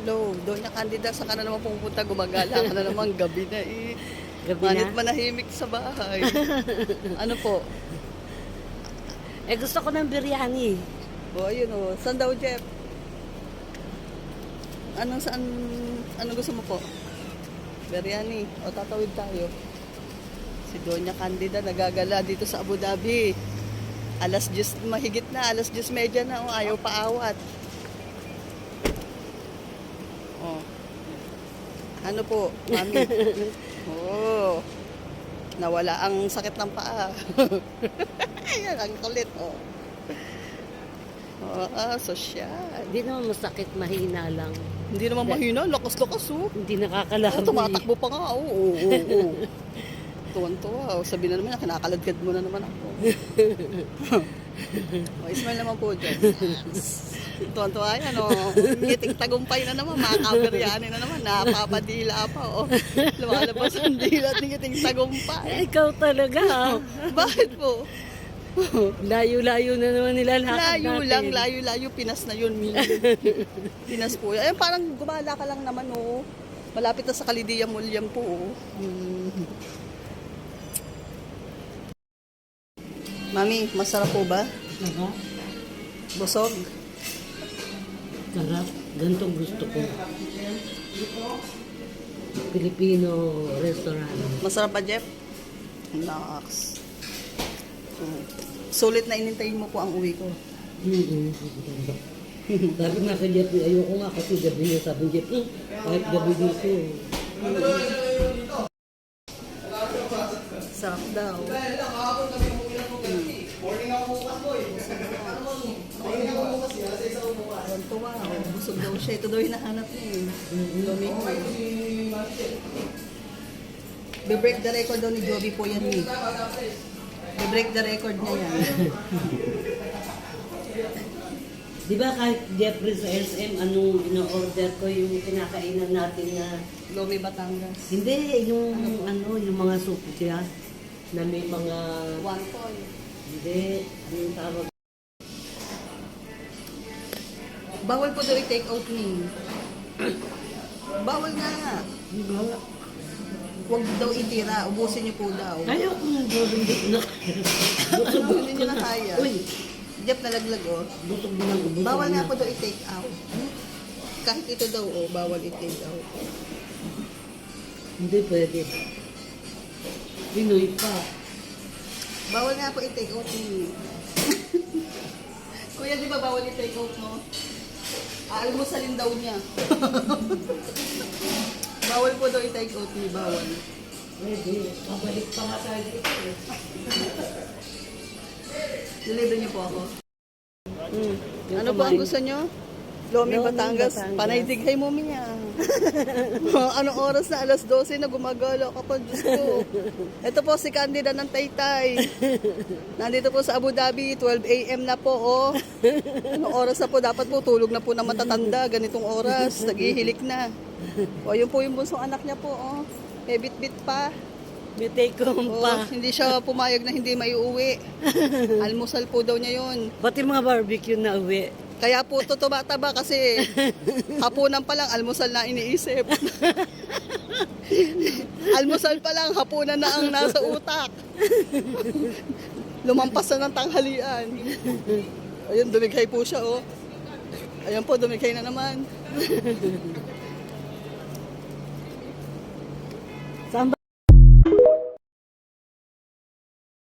Hello, Doña Candida, saan ka na naman pupunta? Gumagala ka na naman, gabi na eh. Gabi Manit na? manahimik sa bahay. Ano po? Eh gusto ko ng biryani. O, ayun o. Saan daw, Jeff? Ano gusto mo po? Biryani. O, tatawid tayo. Si Doña Candida nagagala dito sa Abu Dhabi. Alas 10, mahigit na. Alas 10:30 na. O, ayaw paawat. O. Ano po, mami? Oh. Nawala ang sakit ng paa. Ayan, ang kulit, oh. Sosyal. Hindi naman masakit, mahina lang. Hindi naman mahina, lakas-lakas, oh. Hindi Oh, nakakalabi. tumatakbo pa nga, oh. Oo. Tuwan-tuwa, oh. Sabi na naman, kinakaladkad mo na naman ako. Oh, smile naman po dyan. Tuwan-tuwa yan, oh. Ngiting tagumpay na naman, makabiryani na naman, napapadila pa, oh. Lumalabas ang dila at ngiting tagumpay. Eh, ikaw talaga, ha? Bakit po? Layo-layo na naman nilalakad natin. Layo, Pinas na yun, Mimi. Pinas po. Ayun, parang gumala ka lang naman, oh. Malapit na sa Kalidiya Mall yan po, oh. Mami, masarap po ba? Diba? Busog? Sarap. Ganitong gusto ko. Filipino restaurant. Masarap ba, Jeff? Naks. Sulit na inintayin mo po ang uwi ko. Sabi nga kay Jeff, ayoko nga kasi gabi niya. Sabi Jeff, kahit gabi dito. Sarap daw. Tuwa, oh. Busog daw siya. Ito daw hinahanap niya eh. Domingo. Be-break the record daw ni Joby po yan eh. Be-break the record niya yan. Di ba kahit Jeffrey sa SM, anong ino-order ko yung kinakainan natin na... Lomi Batangas. Hindi, yung mga soup siya na may mga... One toy. Hindi, anong tawag? Bawal po daw i-take out ni. Bawal nga. Huwag daw itira. Ubusin niyo po daw. Ayaw ko nang gawin dito na. Busog Hindi niyo na kaya. Uy, Jeff, nalaglag oh. busog din ang ubus. Bawal nga po daw i-take out. Kahit ito daw oh, bawal i-take out. Hindi pwede. Pinoy pa. Bawal nga po i-take out ni. Kuya, di ba bawal i-take out mo? Aalmusalin daw niya. Bawal po daw i-take out ni. Bawal. Pwede. Pabalik pa nga tayo dito. Deliver niyo po ako. Ano po ang gusto niyo? Lomi Batangas. Panay dighay mo miya. Anong oras na? Alas 12 na gumagala ka pa. Diyos ko. Ito po si Candida ng Taytay. Nandito po sa Abu Dhabi. 12 a.m. na po. Oh. Anong oras na po? Dapat po tulog na po na matatanda. Ganitong oras. Naghihilik na. O, yun po yung bunsong anak niya po. Oh. May bit-bit pa. May take home Oh, pa. hindi siya pumayag na hindi may uuwi. Almusal po daw niya yun. Pati mga barbecue na uwi. Kaya po ito tumataba kasi hapunan pa lang, almusal na iniisip. Almusal pa lang, hapunan na ang nasa utak. Lumampas na ng tanghalian. Ayun, dumighay po siya, oh. Ayun po, dumighay na naman.